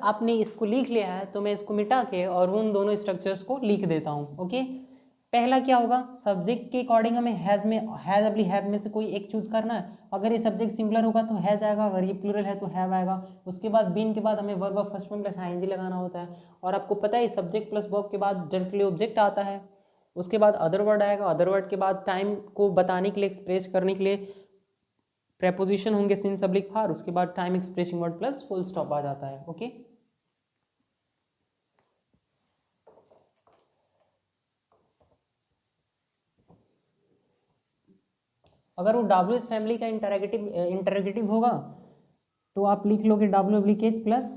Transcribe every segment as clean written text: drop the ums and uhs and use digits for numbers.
आपने इसको लिख लिया है तो मैं इसको मिटा के और उन दोनों स्ट्रक्चर्स को लिख देता हूँ। ओके, पहला क्या होगा, सब्जेक्ट के अकॉर्डिंग हमें हैज अपनी हैव में से कोई एक चूज करना है। अगर ये सब्जेक्ट सिंगुलर होगा तो हैज आएगा, अगर ये प्लूरल है तो हैव आएगा। उसके बाद बीन के बाद हमें verb of first form plus ING लगाना होता है, और आपको पता है सब्जेक्ट प्लस वर्ब के बाद डायरेक्टली ऑब्जेक्ट आता है। उसके बाद अदर वर्ड आएगा, अदर वर्ड के बाद टाइम को बताने के लिए, एक्सप्रेस करने के लिए प्रेपोजिशन होंगे सिंस ऑब्लिक फॉर, उसके बाद time expressing word plus full stop आ जाता है। ओके, अगर वो डब्ल्यू एस फैमिली का इंटरोगेटिव होगा तो आप लिख लोगे W oblique H plus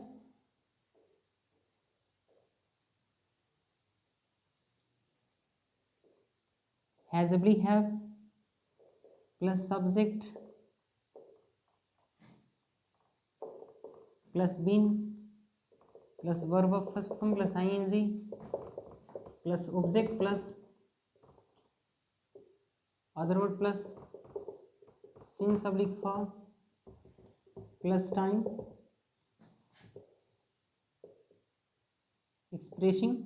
has oblique have plus subject plus been plus verb of first form plus ING plus object plus other word plus since oblique for plus time expressing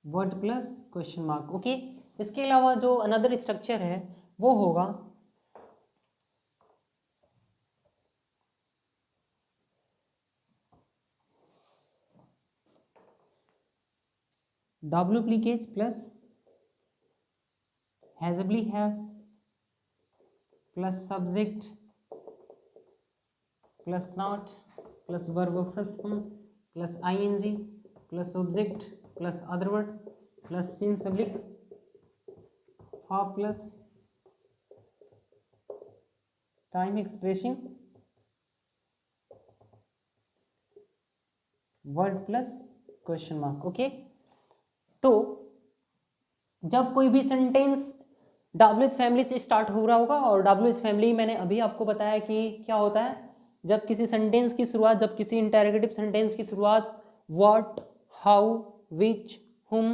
word plus question mark. Okay, इसके अलावा जो another structure है वो होगा W प्लीकेज plus has oblique have plus subject plus not plus verb of first form plus ING plus object plus other word plus since oblique for plus time expressing word plus question mark. Okay, तो जब कोई भी sentence WH family से start हो रहा होगा, और WH family मैंने अभी आपको बताया कि क्या होता है, जब किसी सेंटेंस की शुरुआत, जब किसी इंटरोगेटिव सेंटेंस की शुरुआत व्हाट, हाउ, विच, हुम,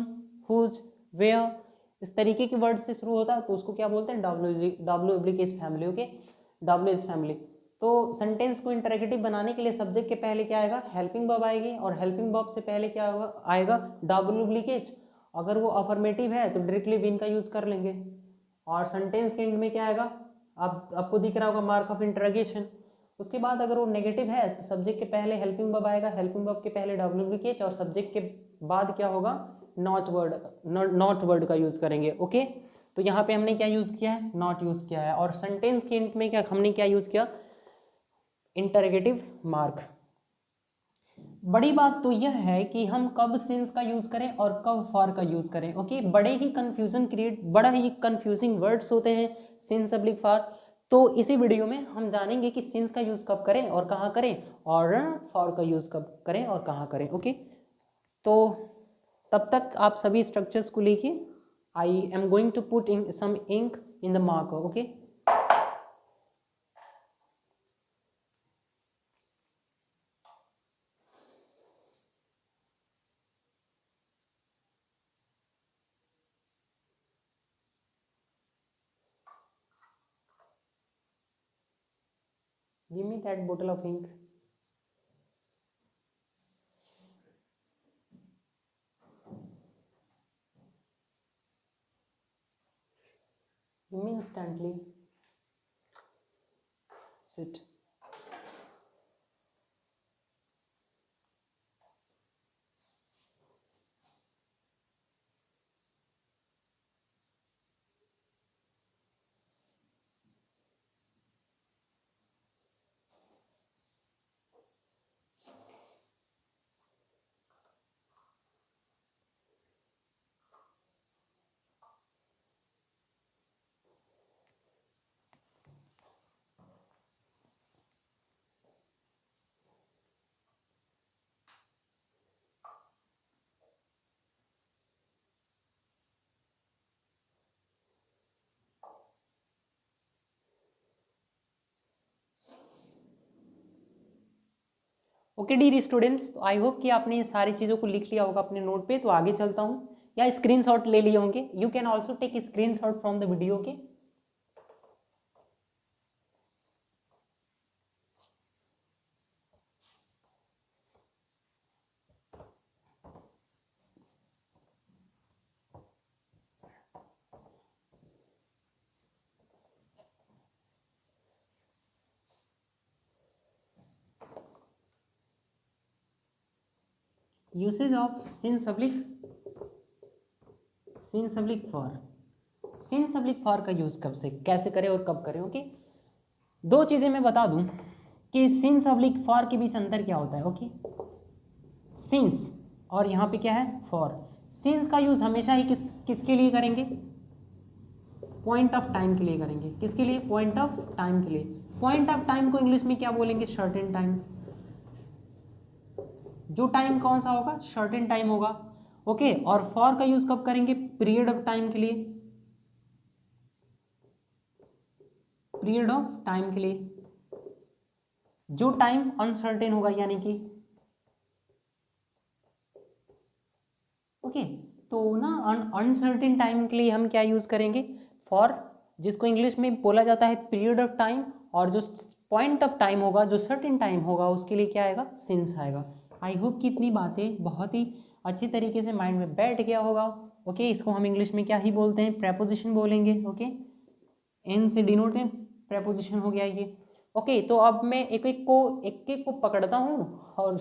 हुज, वेयर इस तरीके के वर्ड से शुरू होता है तो उसको क्या बोलते हैं, W oblique family. Okay, WH family. तो सेंटेंस को इंटरोगेटिव बनाने के लिए सब्जेक्ट के पहले क्या आएगा, हेल्पिंग वर्ब आएगी, और हेल्पिंग वर्ब से पहले क्या आएगा डब्ल्यू ऑब्लिक एच। अगर वो अफर्मेटिव है तो डायरेक्टली बीन का यूज कर लेंगे, और सेंटेंस के एंड में क्या आएगा, आपको दिख रहा होगा मार्क ऑफ इंटरोगेशन। उसके बाद अगर वो नेगेटिव है तो सब्जेक्ट के पहले हेल्पिंग वर्ब आएगा, हेल्पिंग वर्ब के पहले डब्ल्यू ऑब्लिक एच, और सब्जेक्ट के बाद क्या होगा, नॉट वर्ड का यूज करेंगे। ओके, तो यहाँ पे हमने क्या यूज किया है, नॉट यूज किया है, और सेंटेंस के एंड में क्या हमने क्या यूज किया, इंटरोगेटिव मार्क। बड़ी बात तो यह है कि हम कब सिंस का यूज करें और कब फॉर का यूज करें। ओके, बड़ा ही कंफ्यूजिंग वर्ड्स होते हैं सिंस ऑब्लिक फॉर। तो इसी वीडियो में हम जानेंगे कि सिंस का यूज कब करें और कहाँ करें, और फॉर का यूज कब करें और कहाँ करें। ओके, तो तब तक आप सभी स्ट्रक्चर्स को लिखिए। I am going to put in some ink in the marker. Okay, give me that bottle of ink. Give me instantly. Sit. Okay dear students, तो आई होप कि आपने ये सारी चीज़ों को लिख लिया होगा अपने नोट पे। तो आगे चलता हूँ, या स्क्रीनशॉट ले लिए होंगे, you can also take screenshot from the video के। Usage of since oblique for का यूज कब से कैसे करें और कब करें। ओके, दो चीजें मैं बता दूं कि सिंस अब्लिक फॉर के बीच अंतर क्या होता है। ओके, सिंस और यहाँ पे क्या है फॉर। सिंस का यूज हमेशा ही किसके लिए करेंगे, पॉइंट ऑफ टाइम के लिए करेंगे। किसके लिए, पॉइंट ऑफ टाइम के लिए। पॉइंट ऑफ टाइम को इंग्लिश में क्या बोलेंगे, सर्टेन टाइम। जो टाइम कौन सा होगा, सर्टेन टाइम होगा। ओके, और फॉर का यूज कब करेंगे, पीरियड ऑफ टाइम के लिए, पीरियड ऑफ टाइम के लिए जो टाइम अनसर्टेन होगा, यानी कि ओके तो ना अनसर्टेन टाइम के लिए हम क्या यूज करेंगे, फॉर, जिसको इंग्लिश में बोला जाता है पीरियड ऑफ टाइम, और जो पॉइंट ऑफ टाइम होगा, जो सर्टेन टाइम होगा, उसके लिए क्या आएगा, सिंस आएगा। आई होप कि इतनी बातें बहुत ही अच्छे तरीके से माइंड में बैठ गया होगा। ओके, इसको हम इंग्लिश में क्या ही बोलते हैं, प्रेपोजिशन बोलेंगे। ओके, एन से डिनोट है, प्रेपोजिशन हो गया ये। ओके, तो अब मैं एक एक को पकड़ता हूँ और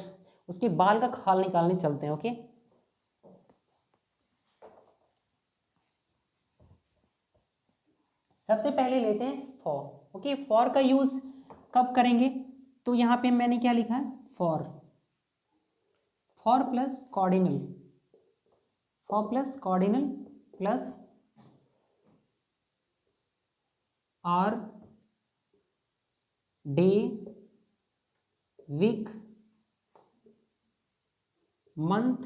उसके बाल का खाल निकालने चलते हैं। ओके, सबसे पहले लेते हैं फॉर। ओके, फॉर का यूज कब करेंगे, तो यहाँ पे मैंने क्या लिखा है, for plus cardinal, plus hour, day, week, month,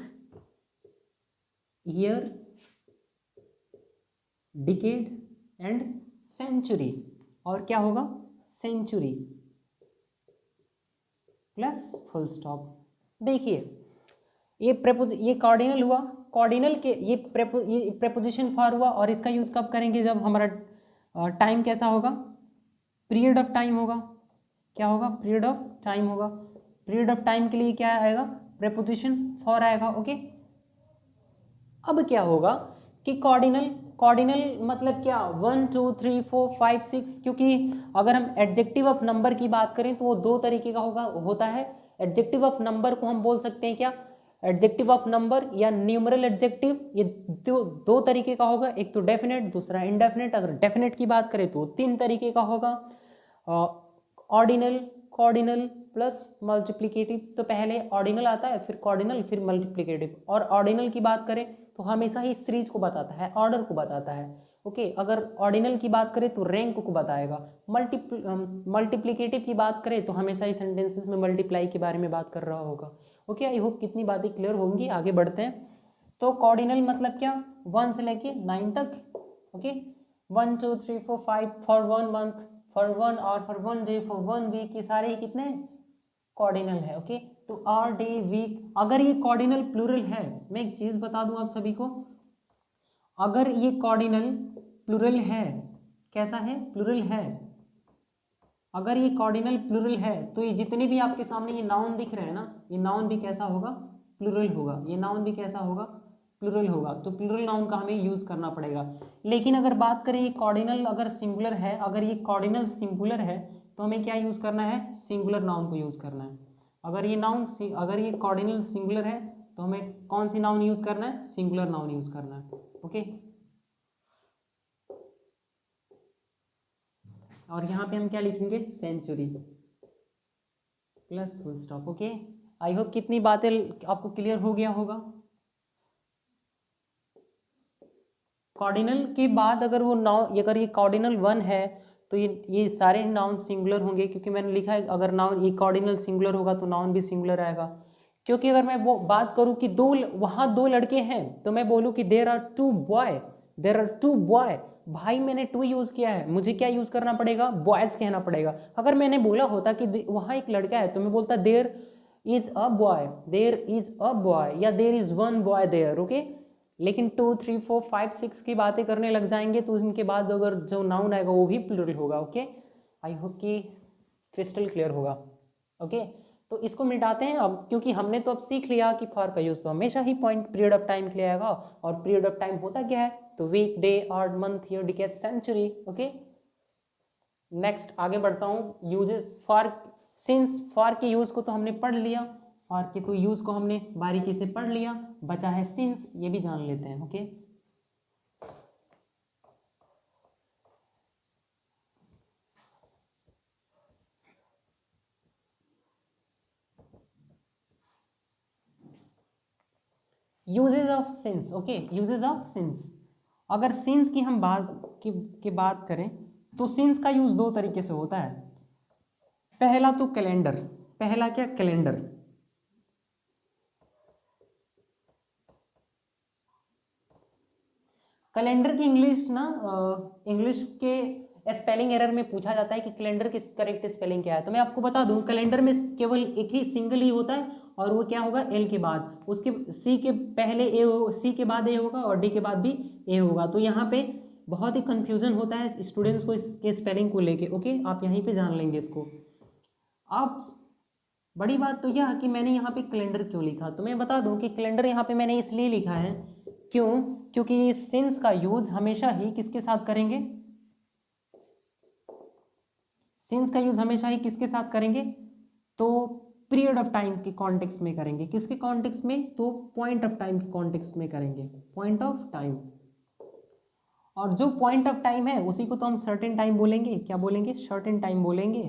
year, decade and century. और क्या होगा, सेंचुरी प्लस फुल स्टॉप। देखिए ये कॉर्डिनल हुआ, कॉर्डिनल के ये प्रेपोजिशन फॉर हुआ, और इसका यूज कब करेंगे, जब हमारा टाइम कैसा होगा, पीरियड ऑफ टाइम होगा। क्या होगा, पीरियड ऑफ टाइम होगा। पीरियड ऑफ टाइम के लिए क्या आएगा, प्रेपोजिशन फॉर आएगा। ओके, अब क्या होगा कि कॉर्डिनल मतलब क्या, 1 2 3 4 5 6, क्योंकि अगर हम एडजेक्टिव ऑफ नंबर की बात करें तो वो दो तरीके का होता है। एडजेक्टिव ऑफ नंबर को हम बोल सकते हैं क्या, एडजेक्टिव ऑफ नंबर या न्यूमरल एडजेक्टिव, ये दो तरीके का होगा, एक तो डेफिनेट, दूसरा इनडेफिनेट। अगर डेफिनेट की बात करें तो तीन तरीके का होगा, ऑर्डिनल, कॉर्डिनल प्लस मल्टीप्लिकेटिव। तो पहले ऑर्डिनल आता है, फिर कॉर्डिनल, फिर मल्टीप्लिकेटिव। और ऑर्डिनल की बात करें तो हमेशा ही सीरीज को बताता है, ऑर्डर को बताता है। ओके, अगर ऑर्डिनल की बात करें तो रैंक को बताएगा। मल्टीप्लिकेटिव की बात करें तो हमेशा ही सेंटेंसेस में मल्टीप्लाई के बारे में बात कर रहा होगा। ओके, आई होप कितनी बातें क्लियर होंगी। आगे बढ़ते हैं। तो कॉर्डिनल मतलब क्या, 1 से लेके 9 तक। ओके, 1 2 3 4 5 फॉर 1 मंथ, फॉर 1 और फॉर 1 डे, फॉर 1 वीक, ये सारे ही कितने कॉर्डिनल है। ओके, तो आर, डे, वीक, अगर ये कॉर्डिनल प्लूरल है, मैं एक चीज बता दूं आप सभी को, अगर ये कॉर्डिनल प्लूरल है, कैसा है, प्लूरल है, अगर ये कॉर्डिनल प्लूरल है तो ये जितने भी आपके सामने ये नाउन दिख रहे हैं ना, ये नाउन भी कैसा होगा, प्लूरल होगा। ये नाउन भी कैसा होगा, प्लूरल होगा। तो प्लूरल नाउन का हमें यूज करना पड़ेगा। लेकिन अगर बात करें ये कॉर्डिनल अगर सिंगुलर है, अगर ये कॉर्डिनल सिंगुलर है तो हमें क्या यूज करना है, सिंगुलर नाउन को यूज करना है। अगर ये कॉर्डिनल सिंगुलर है तो हमें कौन सी नाउन यूज करना है, सिंगुलर नाउन यूज करना है। ओके, और यहाँ पे हम क्या लिखेंगे, century plus full stop. Okay, I hope कितनी बातें आपको क्लियर हो गया होगा। कॉर्डिनल के बाद अगर वो नाउन, अगर ये कॉर्डिनल 1 है तो ये सारे नाउन सिंगुलर होंगे, क्योंकि मैंने लिखा है अगर नाउन ये कॉर्डिनल सिंगुलर होगा तो नाउन भी सिंगुलर आएगा। क्योंकि अगर मैं वो बात करूं कि वहां दो लड़के हैं तो मैं बोलूं कि देयर आर टू बॉय, भाई मैंने टू यूज किया है, मुझे क्या यूज करना पड़ेगा, बॉयज कहना पड़ेगा। अगर मैंने बोला होता कि वहां एक लड़का है तो मैं बोलता देयर इज अ बॉय, या there is one boy there. Okay, लेकिन 2 3 4 5 6 की बातें करने लग जाएंगे तो इनके बाद अगर जो नाउन आएगा वो भी प्लूरल होगा। ओके, आई होप कि क्रिस्टल क्लियर होगा। ओके, तो इसको मिटाते हैं अब, क्योंकि हमने तो अब सीख लिया कि फॉर का यूज तो हमेशा ही पॉइंट पीरियड ऑफ टाइम के लिए आएगा। और पीरियड ऑफ टाइम होता क्या है, तो week, day, hour, month, year, decade, century. Okay, next आगे बढ़ता हूँ। यूजेस फॉर, सिंस फॉर के यूज को तो हमने पढ़ लिया, और के तो यूज को हमने बारीकी से पढ़ लिया, बचा है सिंस, ये भी जान लेते हैं। Okay, usages of since. Okay, usages of since. अगर सिंस की हम बात करें तो सिंस का यूज दो तरीके से होता है। पहला तो कैलेंडर, पहला क्या, कैलेंडर। कैलेंडर की इंग्लिश ना, इंग्लिश के स्पेलिंग एरर में पूछा जाता है कि कैलेंडर की करेक्ट स्पेलिंग क्या है। तो मैं आपको बता दूं, कैलेंडर में केवल एक ही सिंगल ही होता है, और वो क्या होगा, एल के बाद, उसके सी के पहले ए हो, सी के बाद ए होगा और डी के बाद भी ए होगा। तो यहाँ पे बहुत ही कंफ्यूजन होता है स्टूडेंट्स को इसके स्पेलिंग को लेके। ओके, आप यहीं पे जान लेंगे इसको। अब बड़ी बात तो यह है कि मैंने यहाँ पे कैलेंडर क्यों लिखा, तो मैं बता दूं कि कैलेंडर यहाँ पे मैंने इसलिए लिखा है, क्यों, क्योंकि सिंस का यूज हमेशा ही किसके साथ करेंगे, सिंस का यूज हमेशा ही किसके साथ करेंगे, तो पीरियड ऑफ टाइम के कॉन्टेक्स्ट में करेंगे। किसके कॉन्टेक्स्ट में, तो पॉइंट ऑफ टाइम के कॉन्टेक्स्ट में करेंगे, पॉइंट ऑफ टाइम। और जो पॉइंट ऑफ टाइम है उसी को तो हम सर्टेन टाइम बोलेंगे। क्या बोलेंगे, सर्टेन टाइम बोलेंगे।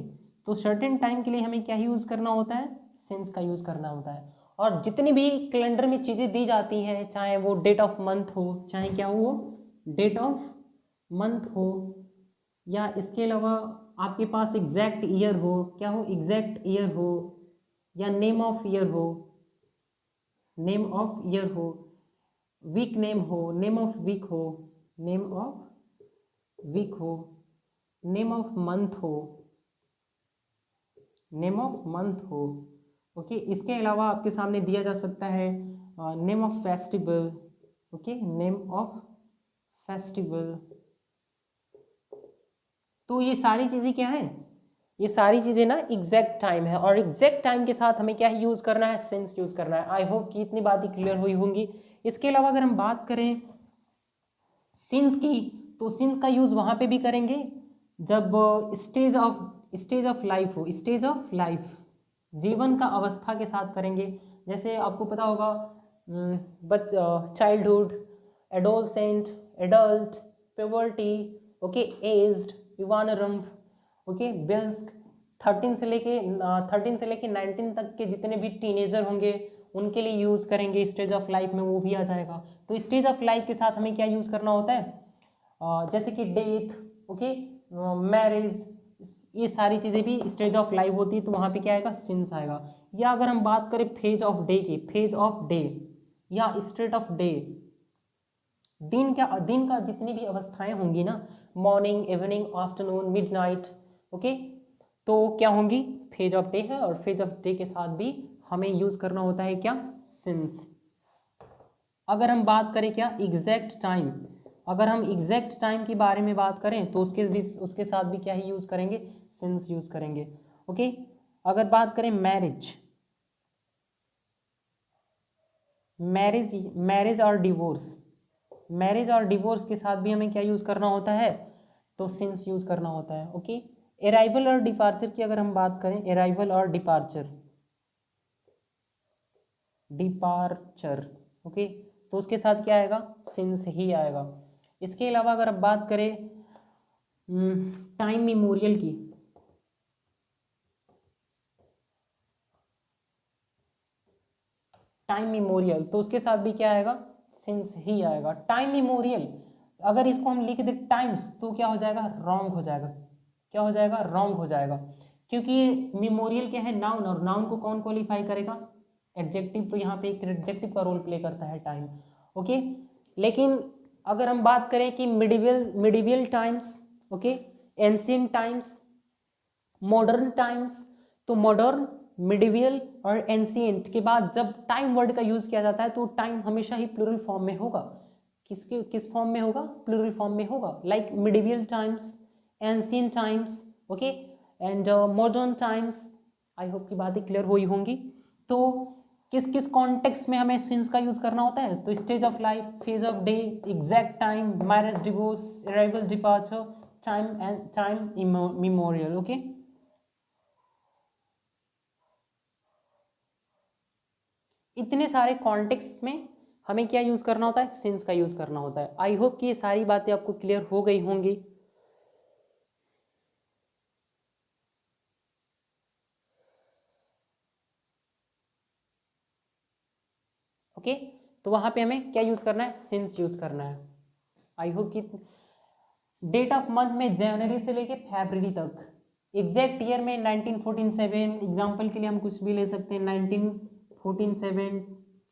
तो सर्टेन टाइम के लिए हमें क्या यूज करना होता है, सिंस का यूज करना होता है। और जितनी भी कैलेंडर में चीजें दी जाती हैं, चाहे वो डेट ऑफ मंथ हो, चाहे क्या हो, डेट ऑफ मंथ हो, या इसके अलावा आपके पास एग्जैक्ट ईयर हो, क्या हो, एग्जैक्ट ईयर हो, या नेम ऑफ ईयर हो, नेम ऑफ ईयर हो, वीक नेम हो, नेम ऑफ वीक हो, नेम ऑफ वीक हो, नेम ऑफ मंथ हो, नेम ऑफ मंथ हो। ओके, इसके अलावा आपके सामने दिया जा सकता है name of festival. Okay, name of festival. तो ये सारी चीज़ें क्या है, ये सारी चीज़ें ना एग्जैक्ट टाइम है, और एग्जैक्ट टाइम के साथ हमें क्या यूज़ करना है, सिंस यूज़ करना है। आई होप कि इतनी बातें क्लियर हुई होंगी। इसके अलावा अगर हम बात करें सिंस की, तो सिंस का यूज़ वहाँ पे भी करेंगे जब स्टेज ऑफ लाइफ हो, स्टेज ऑफ लाइफ, जीवन का अवस्था के साथ करेंगे। जैसे आपको पता होगा, childhood, adolescent, adult, puberty, okay, aged, युवानरंभ, ओके, वयस्क, 13 से लेके 19 तक के जितने भी टीनेजर होंगे उनके लिए यूज़ करेंगे। स्टेज ऑफ लाइफ में वो भी आ जाएगा। तो स्टेज ऑफ लाइफ के साथ हमें क्या यूज़ करना होता है, जैसे कि डेथ, ओके, मैरिज, ये सारी चीज़ें भी स्टेज ऑफ लाइफ होती है, तो वहाँ पे क्या आएगा, सिंस आएगा। या अगर हम बात करें फेज ऑफ डे की, फेज ऑफ डे या स्टेट ऑफ डे, दिन का जितनी भी अवस्थाएं होंगी ना, morning, evening, afternoon, midnight, okay, तो क्या होंगी, फेज ऑफ डे है, और फेज ऑफ डे के साथ भी हमें यूज करना होता है क्या, सिंस। अगर हम बात करें क्या, एग्जैक्ट टाइम, अगर हम एग्जैक्ट टाइम के बारे में बात करें तो उसके साथ भी क्या ही यूज करेंगे, सिंस यूज करेंगे। ओके, अगर बात करें मैरिज, मैरिज और डिवोर्स, मैरिज और डिवोर्स के साथ भी हमें क्या यूज करना होता है, तो सिंस यूज करना होता है। ओके, अराइवल और डिपार्चर की अगर हम बात करें, अराइवल और डिपार्चर, डिपार्चर, ओके, तो उसके साथ क्या आएगा, सिंस ही आएगा। इसके अलावा अगर आप बात करें टाइम मेमोरियल की, टाइम मेमोरियल, तो उसके साथ भी क्या आएगा, सिंस ही आएगा। टाइम मेमोरियल अगर इसको हम लिख दे टाइम्स, तो क्या हो जाएगा, रॉन्ग हो जाएगा। क्या हो जाएगा, रॉन्ग हो जाएगा, क्योंकि मेमोरियल क्या है, नाउन, और नाउन को कौन क्वालिफाई करेगा, एडजेक्टिव। तो यहाँ पे एक एडजेक्टिव का रोल प्ले करता है टाइम। ओके, लेकिन अगर हम बात करें कि medieval times, okay, ancient times, modern times, तो मॉडर्न, मिडिवियल और एंशिएंट के बाद जब टाइम वर्ड का यूज किया जाता है तो टाइम हमेशा ही प्लूरल फॉर्म में होगा। किस फॉर्म में होगा, प्लूरल फॉर्म में होगा। Like medieval times, ancient times, okay, and modern times. I hope की बातें क्लियर हुई होंगी। तो किस किस कॉन्टेक्स्ट में हमें सिंस का यूज करना होता है, तो stage of life, phase of day, exact time, marriage, divorce, arrival, departure, time and time memorial. Okay, इतने सारे कॉन्टेक्स्ट में हमें क्या यूज़ करना होता है, सिंस का यूज़ करना होता है। आई होप कि ये सारी बातें आपको क्लियर हो गई होंगी। ओके, तो वहाँ पे हमें क्या यूज़ करना है, सिंस यूज़ करना है। आई होप कि डेट ऑफ मंथ में जनवरी से लेके फरवरी तक, एग्जैक्ट ईयर में 1947, एग्जाम्पल के लिए हम कुछ भी ले सकते हैं, 1947,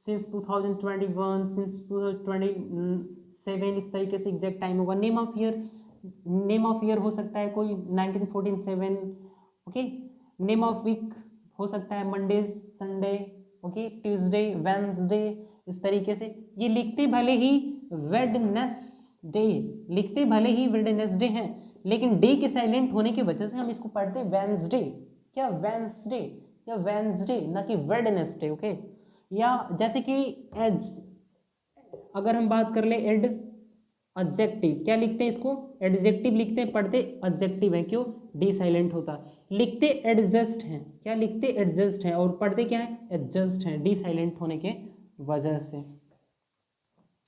सिंस 2021, सिंस 2027, इस तरीके से एग्जैक्ट टाइम होगा। Name of year, name of year हो सकता है कोई 1947, ओके। नेम ऑफ वीक हो सकता है Monday, Sunday, okay, Tuesday, Wednesday, इस तरीके से। ये लिखते भले ही वेडनेसडे, लिखते भले ही वेडनेसडे हैं, लेकिन डे के साइलेंट होने की वजह से हम इसको पढ़ते हैं वेंसडे, क्या वेंसडे या वेंसडे, ना कि वेडनेसडे, ओके। या जैसे कि एज, अगर हम बात कर ले एड एडजेक्टिव, क्या लिखते हैं इसको, एडजेक्टिव लिखते हैं, पढ़ते एडजेक्टिव है, क्यों, डी साइलेंट होता है। लिखते एडजस्ट हैं, क्या लिखते एडजस्ट हैं, और पढ़ते क्या है, एडजस्ट हैं, डी साइलेंट होने के वजह से।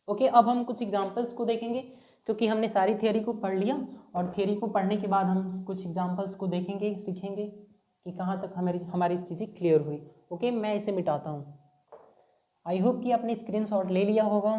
ओके, अब हम कुछ एग्जांपल्स को देखेंगे, क्योंकि हमने सारी थियोरी को पढ़ लिया, और थियोरी को पढ़ने के बाद हम कुछ एग्जांपल्स को देखेंगे, सीखेंगे कि कहाँ तक हमारी हमारी चीज़ें क्लियर हुई। ओके, मैं इसे मिटाता हूँ। आई होप कि आपने स्क्रीनशॉट ले लिया होगा।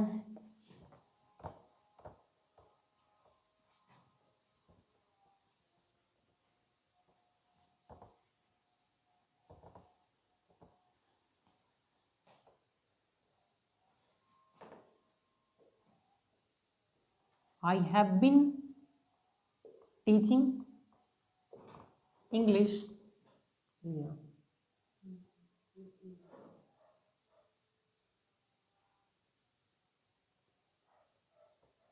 I have been teaching English. Yeah.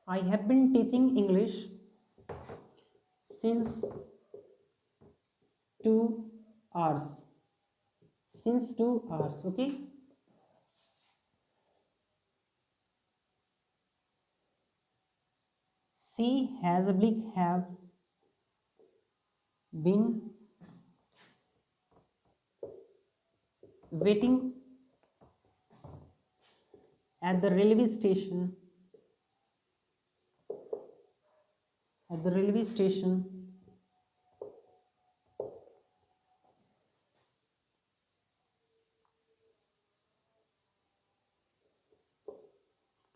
I have been teaching English since 2 hours. Since 2 hours. Okay. She has have been waiting at the railway station. At the railway station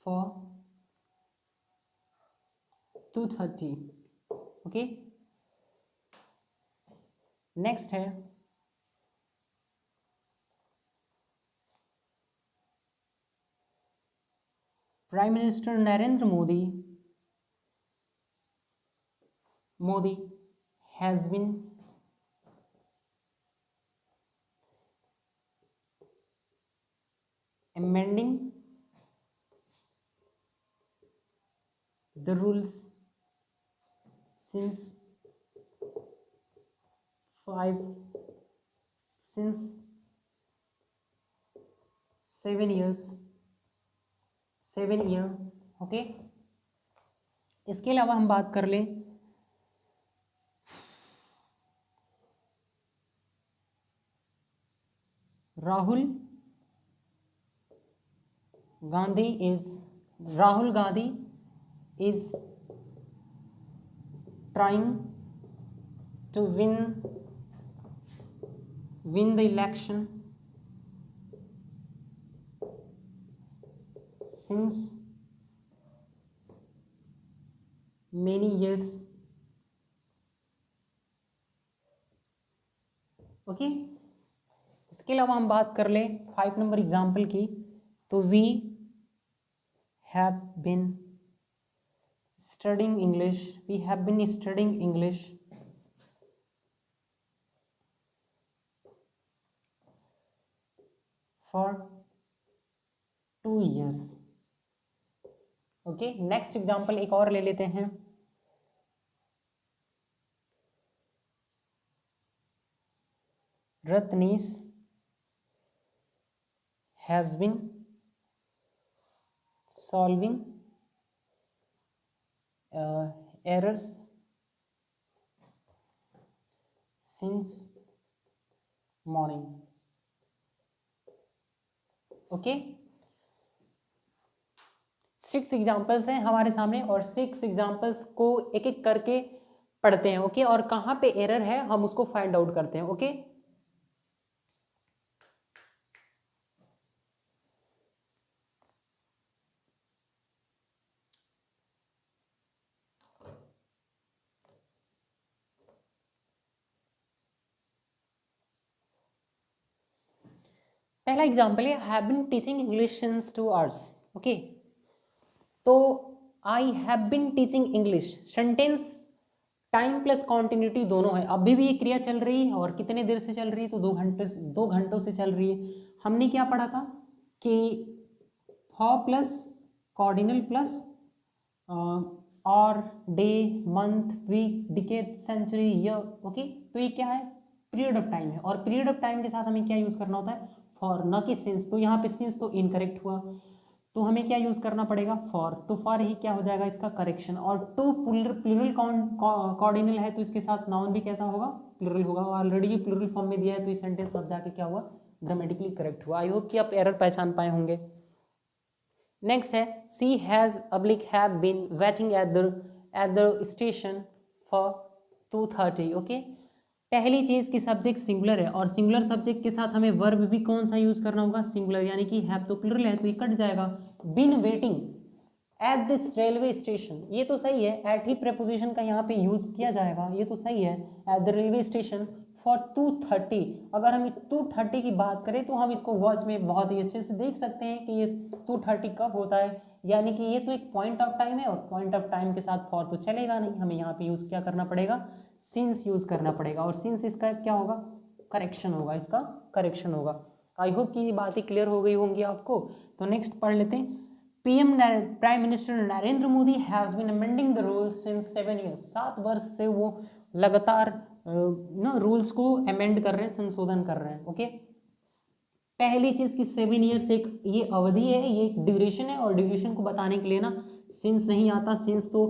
for 2:30. Okay. Next है prime minister Narendra Modi has been amending the rules since 7 years, 7 year। Okay, इसके अलावा हम बात कर लें Rahul Gandhi is trying to win the election since many years। Okay, इसके अलावा हम बात कर लें 5 नंबर एग्जाम्पल की, तो we have been studying English for 2 years। Okay, next example एक और ले लेते हैं। Ratnesh has been solving errors since morning। Okay 6 examples हैं हमारे सामने और 6 एग्जाम्पल्स को एक एक करके पढ़ते हैं। ओके और कहाँ पे एरर है हम उसको फाइंड आउट करते हैं। ओके पहला एग्जाम्पल है have been teaching English since 2 hours. Okay तो I have been teaching English sentence time plus continuity दोनों है। अभी भी ये क्रिया चल रही है और कितने देर से चल रही है तो 2 घंटों से चल रही है। हमने क्या पढ़ा था कि फॉर प्लस कॉर्डिनल प्लस और day month week decade century year. Okay तो ये क्या है पीरियड ऑफ टाइम है और पीरियड ऑफ टाइम के साथ हमें क्या यूज करना होता है फॉर, न कि सिंस। तो यहाँ पे सिंस तो इनकरेक्ट हुआ तो हमें क्या यूज करना पड़ेगा फॉर। तो फॉर ही क्या हो जाएगा इसका करेक्शन। और टू प्लूरल कॉर्डिनल है तो इसके साथ नाउन भी कैसा होगा प्लूरल होगा। ऑलरेडी ये प्लूरल फॉर्म में दिया है तो ये सेंटेंस अब जाके क्या हुआ ग्रामेटिकली करेक्ट हुआ। आई होप कि आप एरर पहचान पाए होंगे। नेक्स्ट है she has oblique have been waiting at the station for 2:30। Okay पहली चीज की सब्जेक्ट सिंगुलर है और सिंगुलर सब्जेक्ट के साथ हमें वर्ब भी कौन सा यूज करना होगा सिंगुलर, यानी कि हैव तो प्लूरल है तो ये कट जाएगा। Been waiting at this railway station ये तो सही है, एट ही प्रेपोजिशन का यहाँ पे यूज किया जाएगा ये तो सही है। At the railway station for 2:30 अगर हम 2:30 की बात करें तो हम इसको वॉच में बहुत ही अच्छे से देख सकते हैं कि ये 2:30 कब होता है, यानी कि ये तो एक पॉइंट ऑफ टाइम है और पॉइंट ऑफ टाइम के साथ फॉर तो चलेगा नहीं, हमें यहाँ पे यूज क्या करना पड़ेगा सिंस यूज करना पड़ेगा। और सिंस इसका क्या होगा करेक्शन होगा, इसका करेक्शन होगा। आई होप कि ये बातें क्लियर हो गई होंगी आपको। तो नेक्स्ट पढ़ लेते हैं PM prime minister Narendra Modi has been amending the rules since 7 years. 7 वर्ष से वो लगातार रूल्स को अमेंड कर रहे हैं, संशोधन कर रहे हैं। ओके पहली चीज की 7 ईयर्स एक ये अवधि है, ये एक ड्यूरेशन है और ड्यूरेशन को बताने के लिए ना सिंस नहीं आता। सिंस तो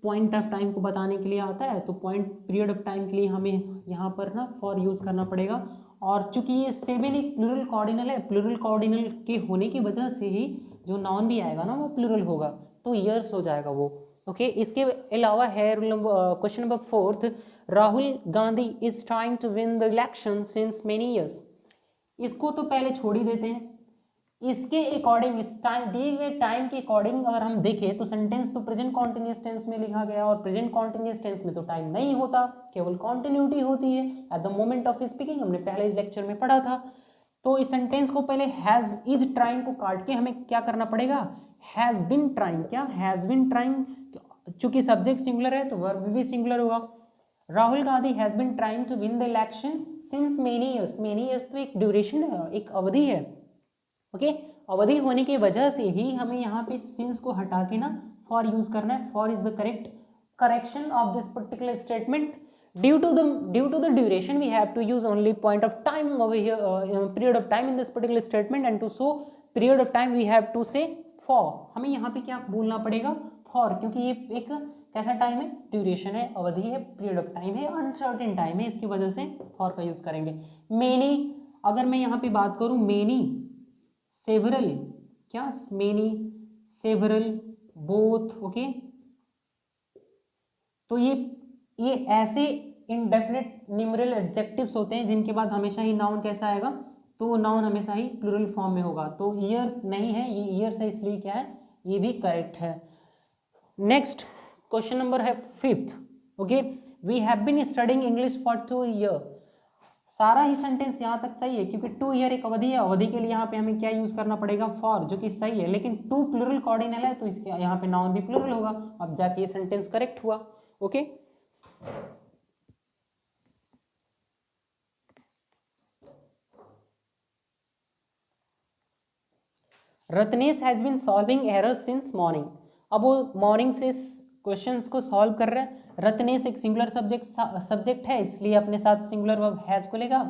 पॉइंट ऑफ टाइम को बताने के लिए आता है तो पॉइंट पीरियड ऑफ टाइम के लिए हमें यहाँ पर ना फॉर यूज करना पड़ेगा। और चूंकि ये 7 एक प्लूरल कॉर्डिनल है, प्लूरल कॉर्डिनल के होने की वजह से ही जो नाउन भी आएगा ना वो प्लूरल होगा तो ईयर्स हो जाएगा वो। ओके इसके अलावा है question number 4 Rahul Gandhi is trying to win the election since many years. इसको तो पहले छोड़ ही देते हैं। इसके अकॉर्डिंग इस टाइम दिए गए टाइम के अकॉर्डिंग अगर हम देखें तो सेंटेंस तो प्रेजेंट कॉन्टिन्यूअस टेंस में लिखा गया और प्रेजेंट कॉन्टिन्यूअस टेंस में तो टाइम नहीं होता, केवल कॉन्टिन्यूटी होती है at the moment of speaking, हमने पहले लेक्चर में पढ़ा था। तो इस सेंटेंस को पहले हैज इज ट्राइंग को काट के हमें क्या करना पड़ेगा हैज बिन ट्राइंग। क्या हैज बिन ट्राइंग, चूंकि सब्जेक्ट सिंगुलर है तो वर्ब भी सिंगुलर होगा। Rahul Gandhi has been trying to win the election since many years. Many years तो एक ड्यूरेशन है, एक अवधि है। ओके अवधि होने की वजह से ही हमें यहाँ पे सिंस को हटा के ना फॉर यूज करना है। For is the correct correction of this particular statement. due to the duration we have to use only point of time over here period of time in this particular statement and to show period of time we have to say for। हमें यहाँ पे क्या बोलना पड़ेगा for, क्योंकि ये एक कैसा टाइम है ड्यूरेशन है, अवधि है, पीरियड ऑफ टाइम है, अनसर्टेन टाइम है, इसकी वजह से for का यूज करेंगे। मेनी अगर मैं यहाँ पे बात करूँ मेनी सेवरल, क्या मेनी सेवरल बोथ। ओके तो ये ऐसे इंडेफिनिट न्यूमरल एडजेक्टिव्स होते हैं जिनके बाद हमेशा ही नाउन कैसा आएगा तो नाउन हमेशा ही प्लूरल फॉर्म में होगा। तो ईयर नहीं है, ये ईयर से इसलिए क्या है ये भी करेक्ट है। नेक्स्ट क्वेश्चन नंबर है 5th। Okay we have been studying English for 2 year. सारा ही सेंटेंस यहाँ तक सही है क्योंकि 2 ईयर एक अवधि है, अवधि के लिए यहाँ पे हमें क्या यूज करना पड़ेगा फॉर, जो कि सही है। लेकिन 2 प्लूरल कॉर्डिनल है तो इसके यहाँ पे नाउन भी प्लूरल होगा, अब जाके ये सेंटेंस करेक्ट हुआ। Okay Ratnesh has been solving errors since morning. अब वो मॉर्निंग से क्वेश्चंस को सॉल्व कर रहे हैं। रत्नेश एक सिंगुलर सब्जेक्ट है इसलिए अपने साथ सिंगुलर वर्ब हैज को लेगा।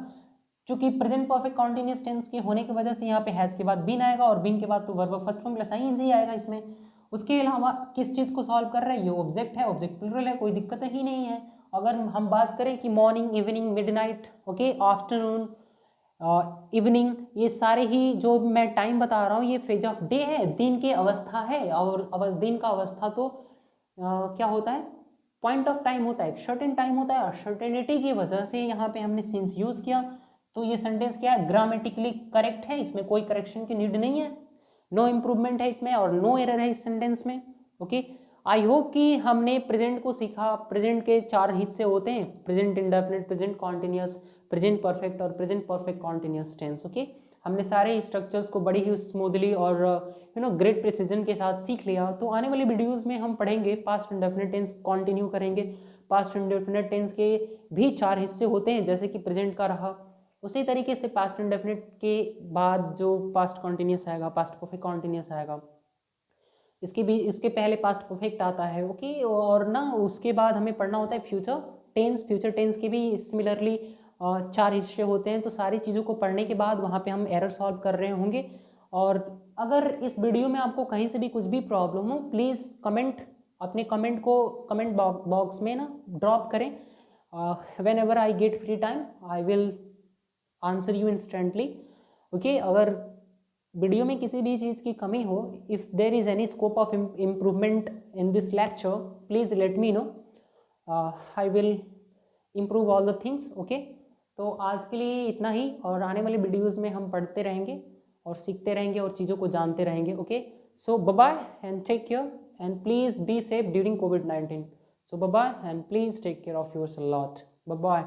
चूंकि प्रेजेंट परफेक्ट कॉन्टिन्यूअस टेंस के होने की वजह से यहाँ पे हैज के बाद बीन आएगा और बीन के बाद तो verb first form plus ING आएगा इसमें। उसके अलावा किस चीज को सॉल्व कर रहे हैं, ये ऑब्जेक्ट है, ऑब्जेक्ट प्लूरल है, कोई दिक्कत ही नहीं है। अगर हम बात करें कि morning, evening, midnight, okay afternoon, evening, ये सारे ही जो मैं टाइम बता रहा हूँ ये फेज ऑफ डे है, दिन की अवस्था है। और दिन का अवस्था तो क्या होता है, पॉइंट ऑफ टाइम होता है, एक सर्टेन टाइम होता है, और सर्टेनिटी की वजह से यहाँ पे हमने सिंस यूज किया। तो ये सेंटेंस क्या है, ग्रामेटिकली करेक्ट है, इसमें कोई करेक्शन की नीड नहीं है, नो इम्प्रूवमेंट है इसमें और नो एरर है इस सेंटेंस में। ओके, आई होप कि हमने प्रेजेंट को सीखा। प्रेजेंट के 4 हिस्से होते हैं, present indefinite, present continuous, present perfect और present perfect continuous tense. Okay, हमने सारे स्ट्रक्चर्स को बड़ी ही स्मूथली और ग्रेट प्रिसीजन के साथ सीख लिया। तो आने वाली वीडियोस में हम पढ़ेंगे पास्ट इंडेफिनिट टेंस, कंटिन्यू करेंगे। पास्ट इंडेफिनिट टेंस के भी 4 हिस्से होते हैं, जैसे कि प्रेजेंट का रहा, उसी तरीके से पास्ट इंडेफिनिट के बाद जो पास्ट कॉन्टिन्यूस आएगा, पास्ट परफेक्ट कॉन्टिन्यूस आएगा, इसके भी, इसके पहले पास्ट परफेक्ट आता है। ओके, और ना उसके बाद हमें पढ़ना होता है फ्यूचर टेंस। फ्यूचर टेंस के भी सिमिलरली 4 हिस्से होते हैं। तो सारी चीज़ों को पढ़ने के बाद वहाँ पे हम एरर सॉल्व कर रहे होंगे। और अगर इस वीडियो में आपको कहीं से भी कुछ भी प्रॉब्लम हो, प्लीज़ कमेंट, अपने कमेंट को कमेंट बॉक्स में ना ड्रॉप करें। When ever I get free time I will answer you instantly. Okay, अगर वीडियो में किसी भी चीज़ की कमी हो, if there is any scope of improvement in this lecture, please let me know, I will improve all the things. Okay, तो आज के लिए इतना ही, और आने वाले वीडियोज़ में हम पढ़ते रहेंगे और सीखते रहेंगे और चीज़ों को जानते रहेंगे। Okay, so bye and take care and please be safe during COVID-19। So bye and please take care of yourself lot. Bye.